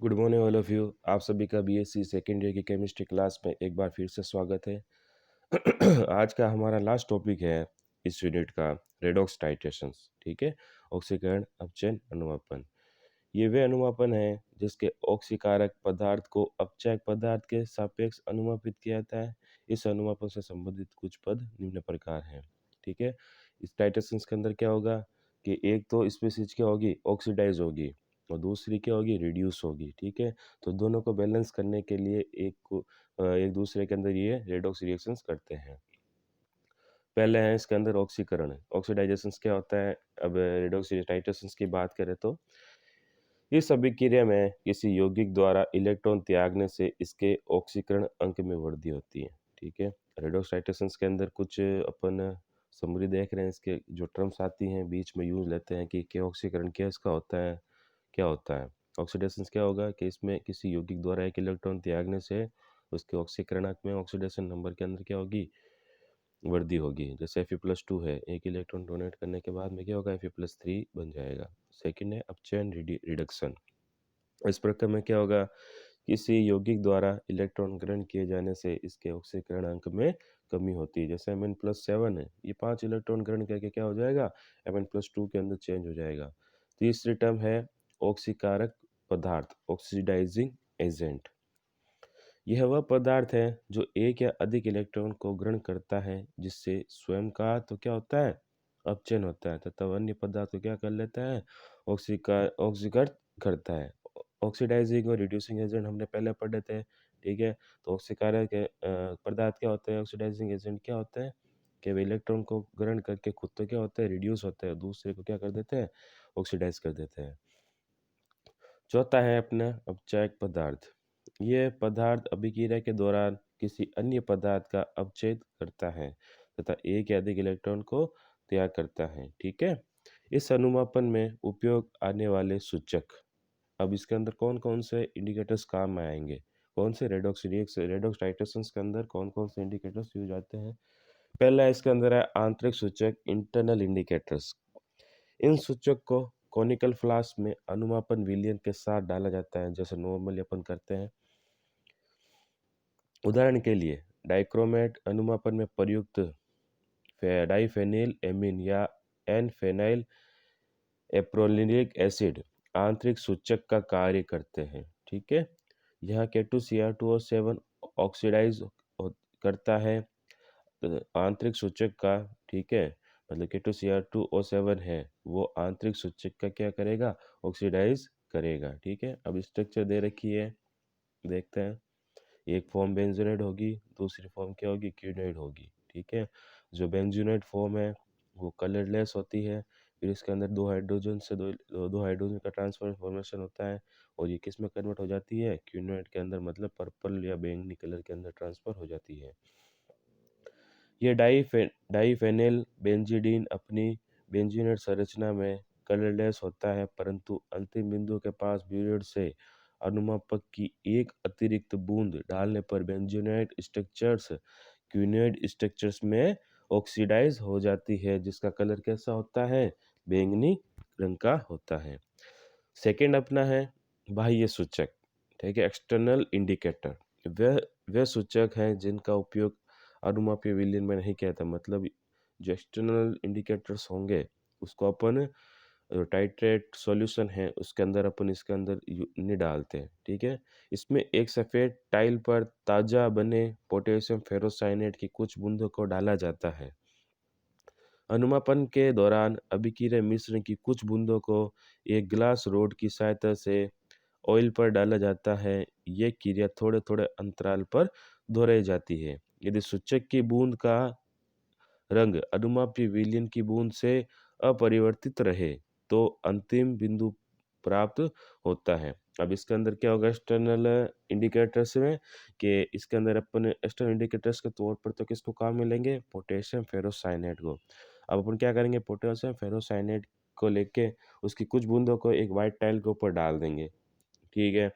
Good morning all of you. आप सभी का बीएससी सेकेंड ईयर की केमिस्ट्री क्लास में एक बार फिर से स्वागत है। आज का हमारा लास्ट टॉपिक है इस यूनिट का रेडॉक्स टाइट्रेशंस। ठीक है, ऑक्सीकरण अपचयन अनुमापन। ये वे अनुमापन है जिसके ऑक्सीकारक पदार्थ को अपचायक पदार्थ के सापेक्ष अनुमापित किया जाता है। इस अनुमापन से संबंधित कुछ पद निम्न प्रकार हैं। ठीक है, इस टाइट्रेशंस के अंदर क्या होगा कि एक तो स्पीशीज क्या होगी, ऑक्सीडाइज होगी, और दूसरी क्या होगी, रिड्यूस होगी। ठीक है, तो दोनों को बैलेंस करने के लिए एक दूसरे के अंदर ये रेडॉक्स रिएक्शंस करते हैं। पहले है इसके अंदर ऑक्सीकरण। ऑक्सीडाइजेशन क्या होता है, अब रेडॉक्स टाइट्रेशंस की बात करें तो इस अभिक्रिया में किसी यौगिक द्वारा इलेक्ट्रॉन त्यागने से इसके ऑक्सीकरण अंक में वृद्धि होती है। ठीक है, रेडॉक्स टाइट्रेशंस के अंदर कुछ अपन समरी देख रहे हैं, इसके जो टर्म्स आती हैं बीच में यूज लेते हैं कि क्या ऑक्सीकरण क्या इसका होता है, क्या होता है। ऑक्सीडेशन क्या होगा कि इसमें किसी यौगिक द्वारा एक इलेक्ट्रॉन त्यागने से उसके ऑक्सीकरणांक में ऑक्सीडेशन नंबर के अंदर क्या होगी, वृद्धि होगी। जैसे Fe+2 है, एक इलेक्ट्रॉन डोनेट करने के बाद में क्या होगा, Fe+3 बन जाएगा। सेकंड है अपचयन रिडक्शन। इस प्रकार में क्या होगा, किसी यौगिक द्वारा इलेक्ट्रॉन ग्रहण किए जाने से इसके ऑक्सीकरण अंक में कमी होती है। जैसे Mn+7 है, ये 5 इलेक्ट्रॉन ग्रहण करके क्या हो जाएगा, Mn+2 के अंदर चेंज हो जाएगा। तीसरी टर्म है ऑक्सीकारक पदार्थ, ऑक्सीडाइजिंग एजेंट। यह वह पदार्थ है जो एक या अधिक इलेक्ट्रॉन को ग्रहण करता है, जिससे स्वयं का तो क्या होता है, अपचयन होता है, तथा अन्य पदार्थ को क्या कर लेता है, ऑक्सीकृत करता है। ऑक्सीडाइजिंग और रिड्यूसिंग एजेंट हमने पहले पढ़े थे। ठीक है, तो ऑक्सीकारक पदार्थ क्या होते हैं, ऑक्सीडाइजिंग एजेंट क्या होते हैं कि वे इलेक्ट्रॉन को ग्रहण करके खुद तो क्या होता है, रिड्यूस होते हैं, दूसरे को क्या कर देते हैं, ऑक्सीडाइज कर देते हैं। चौथा है अपना अपचायक पदार्थ। यह पदार्थ अभिक्रिया के दौरान किसी अन्य पदार्थ का अपच्छेद करता है तथा एक या अधिक इलेक्ट्रॉन को त्याग करता है। ठीक है, इस अनुमापन में उपयोग आने वाले सूचक, अब इसके अंदर कौन कौन से इंडिकेटर्स काम में आएंगे, कौन से रेडॉक्स टाइट्रेशंस के अंदर कौन कौन से इंडिकेटर्स यूज आते हैं। पहला इसके अंदर है आंतरिक सूचक, इंटरनल इंडिकेटर्स। इन सूचक को कॉनिकल फ्लास्क में अनुमापन विलयन के साथ डाला जाता है, जैसे नॉर्मली अपन करते हैं। उदाहरण के लिए डाइक्रोमेट अनुमापन में प्रयुक्त डाइफेनिल एमीन या एन फेनाइल एप्रोलिनिक एसिड आंतरिक सूचक का कार्य करते हैं। ठीक है, यहाँ K2Cr2O7 ऑक्सीडाइज करता है आंतरिक सूचक का। ठीक है, मतलब K2Cr2O7 है, वो आंतरिक सूचक का क्या करेगा, ऑक्सीडाइज करेगा। ठीक है, अब स्ट्रक्चर दे रखी है, देखते हैं। एक फॉर्म बेंजोनाइड होगी, दूसरी फॉर्म क्या होगी, क्यूनोइड होगी। ठीक है, जो बेंजोनाइड फॉर्म है वो कलरलेस होती है, फिर इसके अंदर दो हाइड्रोजन से दो हाइड्रोजन का ट्रांसफर फॉर्मेशन होता है, और ये किस में कन्वर्ट हो जाती है, क्यूनोइड के अंदर, मतलब पर्पल या बैंगनी कलर के अंदर ट्रांसफर हो जाती है। ये डाइफेनिल बेंजीडीन अपनी बेंजीनेट संरचना में कलरलेस होता है, परंतु अंतिम बिंदु के पास ब्यूरेट से अनुमापक की एक अतिरिक्त बूंद डालने पर बेंजीनेट स्ट्रक्चर्स क्विनोइड स्ट्रक्चर्स में ऑक्सीडाइज हो जाती है, जिसका कलर कैसा होता है, बैंगनी रंग का होता है। सेकंड अपना है बाह्य सूचक। ठीक है, एक्सटर्नल इंडिकेटर। वह सूचक हैं जिनका उपयोग अनुमापीय विलयन में नहीं किया था, मतलब जो एक्सटर्नल इंडिकेटर्स होंगे उसको अपन टाइट्रेट सॉल्यूशन है उसके अंदर अपन इसके अंदर नहीं डालते। ठीक है, इसमें एक सफ़ेद टाइल पर ताज़ा बने पोटेशियम फेरोसाइनेट की कुछ बूंदों को डाला जाता है। अनुमापन के दौरान अभिक्रिया मिश्रण की कुछ बूंदों को एक ग्लास रोड की सहायता से ऑयल पर डाला जाता है। ये क्रिया थोड़े थोड़े अंतराल पर दोहराई जाती है। यदि सूचक की बूंद का रंग अनुमापीय विलयन की बूंद से अपरिवर्तित रहे तो अंतिम बिंदु प्राप्त होता है। अब इसके अंदर क्या होगा एक्सटर्नल इंडिकेटर्स में, कि इसके अंदर अपन एक्सटर्नल इंडिकेटर्स के तौर पर तो किसको काम में लेंगे, पोटेशियम फेरोसाइनेट को। अब अपन क्या करेंगे, पोटेशियम फेरोसाइनेट को लेके उसकी कुछ बूंदों को एक वाइट टाइल के ऊपर डाल देंगे। ठीक है,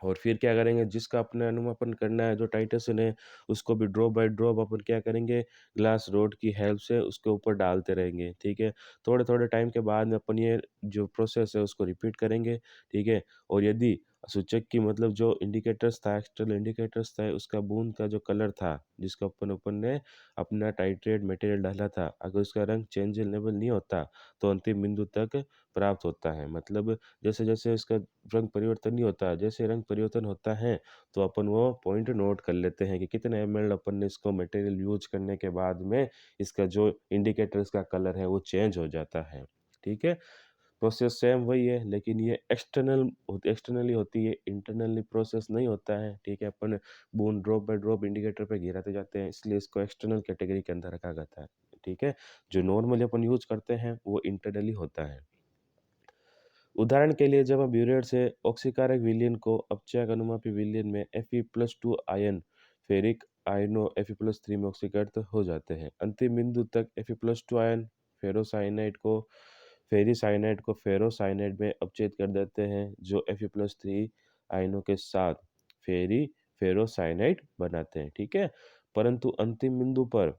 और फिर क्या करेंगे, जिसका अपने अनुमापन करना है, जो टाइटेशन है, उसको भी ड्रॉप बाय ड्रॉप अपन क्या करेंगे, ग्लास रोड की हेल्प से उसके ऊपर डालते रहेंगे। ठीक है, थोड़े थोड़े टाइम के बाद में अपन ये जो प्रोसेस है उसको रिपीट करेंगे। ठीक है, और यदि सूचक की मतलब जो इंडिकेटर्स था, एक्सटर्नल इंडिकेटर्स था, उसका बूंद का जो कलर था, जिसका अपन अपन ने अपना टाइट्रेट मटेरियल डाला था, अगर उसका रंग चेंजेबल नहीं होता तो अंतिम बिंदु तक प्राप्त होता है। मतलब जैसे जैसे इसका रंग परिवर्तन नहीं होता, जैसे रंग परिवर्तन होता है तो अपन वो पॉइंट नोट कर लेते हैं कि कितने ml अपन ने इसको मटेरियल यूज करने के बाद में इसका जो इंडिकेटर्स का कलर है वो चेंज हो जाता है। ठीक है, प्रोसेस सेम वही है, लेकिन ये एक्सटर्नली होती है, इंटरनली प्रोसेस नहीं होता है। ठीक है, अपन बूंद ड्रॉप बाय ड्रॉप इंडिकेटर पे गिराते जाते हैं, इसलिए इसको एक्सटर्नल कैटेगरी के अंदर रखा जाता है। ठीक है, जो नॉर्मली अपन यूज करते हैं वो इंटरनली होता है। उदाहरण के लिए जब हम ब्यूरेट से ऑक्सीकारक विलयन को अपचयक अनुमापी विलयन में Fe+2 आयन फेरिक आयनों Fe+3 में ऑक्सीकृत हो जाते हैं। अंतिम बिंदु तक Fe+2 आयन फेरिसाइनाइड को फेरोसाइनाइड में अपचयित कर देते हैं, जो Fe+3 आयनों के साथ फेरोसाइनाइड बनाते हैं। ठीक है, परंतु अंतिम बिंदु पर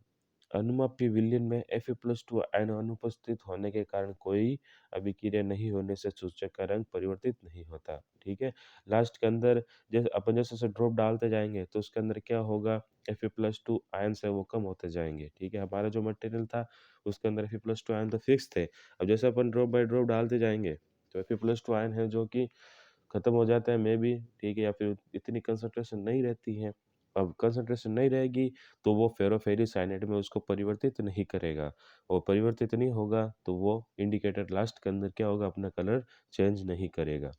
अनुमापी विलयन में Fe+2 आयन अनुपस्थित होने के कारण कोई अभिक्रिया नहीं होने से सूचक का रंग परिवर्तित नहीं होता। ठीक है, लास्ट के अंदर जैसे अपन जैसे ड्रॉप डालते जाएंगे तो उसके अंदर क्या होगा, Fe+2 आयन से वो कम होते जाएंगे। ठीक है, हमारा जो मटेरियल था उसके अंदर Fe+2 आयन तो फिक्स थे। अब जैसे अपन ड्रॉप बाय ड्रॉप डालते जाएंगे तो Fe+2 आयन है जो कि खत्म हो जाता है मे बी। ठीक है, या फिर इतनी कंसंट्रेशन नहीं रहती है। अब कंसंट्रेशन नहीं रहेगी तो वो फेरोफेरिसाइनाइड में उसको परिवर्तित नहीं करेगा, और परिवर्तित नहीं होगा तो वो इंडिकेटर लास्ट के अंदर क्या होगा, अपना कलर चेंज नहीं करेगा।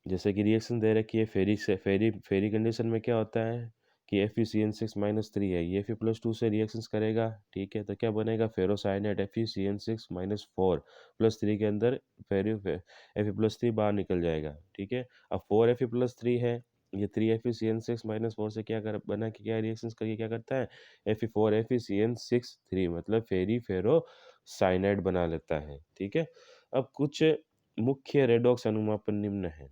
जैसे कि रिएक्शन दे रखी है फेरी कंडीशन में क्या होता है कि FeCN6-3 है, ये Fe+2 से रिएक्शंस करेगा। ठीक है, तो क्या बनेगा, फेरोसाइनाइड FeCN6-4 +3 के अंदर Fe+3 बाहर निकल जाएगा। ठीक है, अब 4Fe+3 है, ये 3FeCN6-4 से क्या कर बना कि क्या रिएक्शंस करके क्या करता है, Fe4FeCN6-3 मतलब फेरोसाइनाइड बना लेता है। ठीक है, अब कुछ मुख्य रेडॉक्स अनुमापन निम्न है।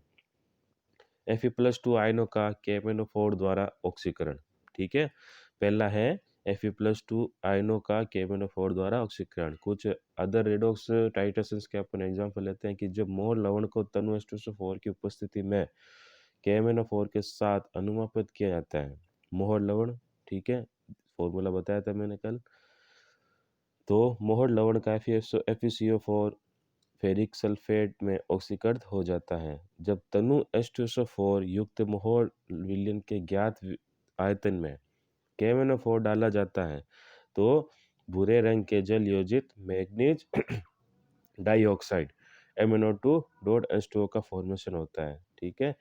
Fe+2 आयनों का KMnO4 द्वारा ऑक्सीकरण। ठीक है, पहला है Fe+2 आयनों का KMnO4 द्वारा ऑक्सीकरण। कुछ अदर रेडॉक्स टाइट्रेशंस के अपन एग्जांपल लेते हैं कि जब मोर लवण को तनु H2SO4 की उपस्थिति में KMnO4 के साथ अनुमापित किया जाता है। मोहर लवण, ठीक है, फॉर्मूला बताया था मैंने कल। तो मोहर लवण का FeCO4 फेरिक सल्फेट में ऑक्सीकृत हो जाता है। जब तनु H2SO4 युक्त मोहर विलयन के ज्ञात आयतन में KMnO4 डाला जाता है तो भूरे रंग के जल योजित मैग्नीज डाइऑक्साइड MnO2.H2O का फॉर्मेशन होता है। ठीक है,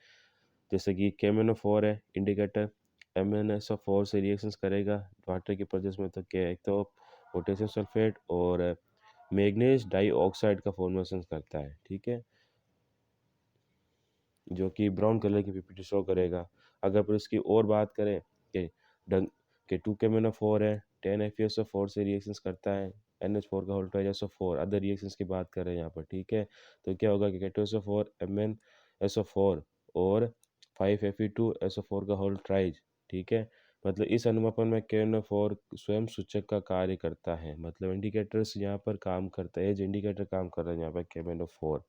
जैसे कि KMnO4 है इंडिकेटर, MnSO4 से रिएक्शंस करेगा वाटर की प्रोसेस में, तो क्या एक तो पोटेशियम सल्फेट और मैग्नीज डाइऑक्साइड का फॉर्मेशन करता है। ठीक है, जो कि ब्राउन कलर की पीपीटी शो करेगा। अगर पर इसकी और बात करें कि डंग के 2KMnO4 है, 10FeSO4 से रिएक्शंस करता है, NH4 का होल ट्राइजोसो4 अदर रिएक्शंस की बात कर रहे हैं यहाँ पर। ठीक है, तो क्या होगा कि K2SO4 MnSO4 और 5Fe2SO4 का होल ट्राइज। ठीक है, मतलब इस अनुमापन में KMnO4 स्वयं सूचक का कार्य करता है, मतलब इंडिकेटर्स यहाँ पर काम करता है, एज इंडिकेटर काम कर रहे हैं यहाँ पर KMnO4।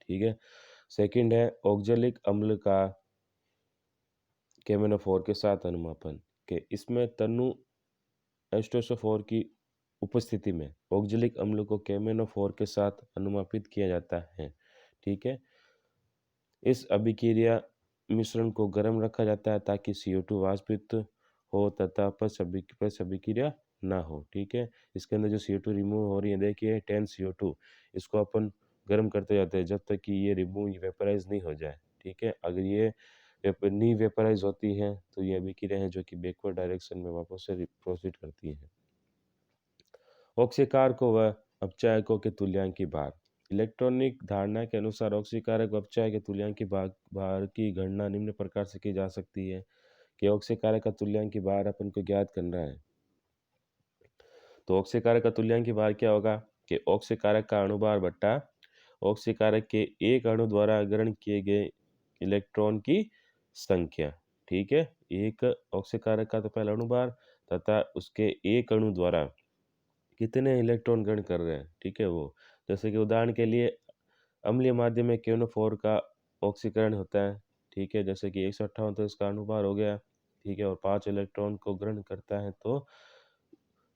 ठीक है, सेकंड है ऑक्जेलिक अम्ल का KMnO4 के साथ अनुमापन के इसमें तनु H2SO4 की उपस्थिति में ऑक्जेलिक अम्ल को KMnO4 के साथ अनुमापित किया जाता है। ठीक है, इस अभिक्रिया मिश्रण को गर्म रखा जाता है ताकि CO2 वाष्पित हो तथा पश्च अभिक्रिया ना हो। ठीक है, इसके अंदर जो CO2 रिमूव हो रही है, देखिए 10CO2, इसको अपन गर्म करते जाते हैं जब तक कि ये वेपराइज नहीं हो जाए। ठीक है, अगर ये नहीं वेपराइज होती है तो ये अभिक्रिया है जो कि बैकवर्ड डायरेक्शन में वापस से प्रोसीड करती है। ऑक्सीकारकों व अपचायकों के तुल्यांकी भार। इलेक्ट्रॉनिक धारणा के अनुसार ऑक्सीकारक व अपचायक के तुल्यांकी भार की गणना निम्न प्रकार से की जा सकती है कि ऑक्सीकारक का तुल्यांकी भार अपन को ज्ञात करना है। तो ऑक्सीकारक का तुल्यांकी भार क्या होगा कि ऑक्सीकारक का अणुभार बट्टा ऑक्सीकारक के एक अणु द्वारा ग्रहण किए गए इलेक्ट्रॉन की संख्या। ठीक है, एक ऑक्सीकारक का तो पहला अणुभार तथा उसके एक अणु द्वारा कितने इलेक्ट्रॉन ग्रहण कर रहे हैं। ठीक है, वो जैसे कि उदाहरण के लिए अम्लीय माध्यम में KNO4 का ऑक्सीकरण होता है, ठीक है, जैसे कि 158 तो इसका अनुभार हो गया, ठीक है, और 5 इलेक्ट्रॉन को ग्रहण करता है तो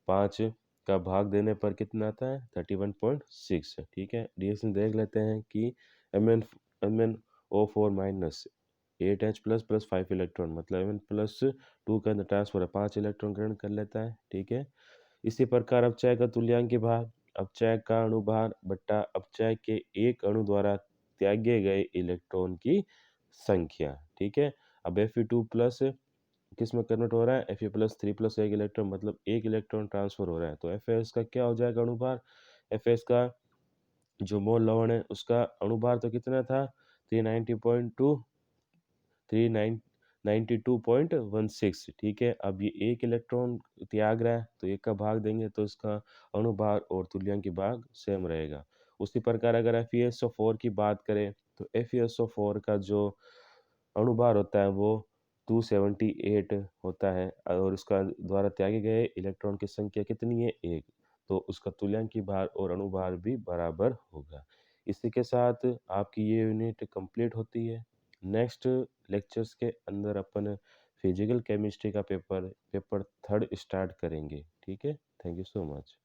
5 का भाग देने पर कितना आता है 31.6, ठीक है। रिएक्शन देख लेते हैं कि MnO4 minus 8H plus plus 5 electron, मतलब Mn+2 का अंदर ट्रांसफर है, 5 इलेक्ट्रॉन ग्रहण कर लेता है, ठीक है। इसी प्रकार अपचय का तुल्यांक भार, अपचय का अणुभार बट्टा अपचय के एक अणु द्वारा त्यागे गए इलेक्ट्रॉन की संख्या, ठीक है। अब Fe2 प्लस किस में कन्वर्ट हो रहा है, Fe+3 प्लस एक इलेक्ट्रॉन, मतलब एक इलेक्ट्रॉन ट्रांसफर हो रहा है, तो Fs का क्या हो जाएगा अणुभार, Fs का जो मोल लवण है उसका अणुभार तो कितना था 390.2 392.16, ठीक है। अब ये एक इलेक्ट्रॉन त्याग रहा है तो एक का भाग देंगे तो इसका अणुभार और तुल्यांक भाग सेम रहेगा। उसी प्रकार अगर FeSO4 की बात करें तो FeSO4 का जो अणुभार होता है वो 278 होता है और उसका द्वारा त्यागे गए इलेक्ट्रॉन की संख्या कितनी है, एक, तो उसका तुल्यांकी भार और अणुभार भी बराबर होगा। इसी के साथ आपकी ये यूनिट कंप्लीट होती है। नेक्स्ट लेक्चर्स के अंदर अपन फिजिकल केमिस्ट्री का पेपर थर्ड स्टार्ट करेंगे, ठीक है। Thank you so much.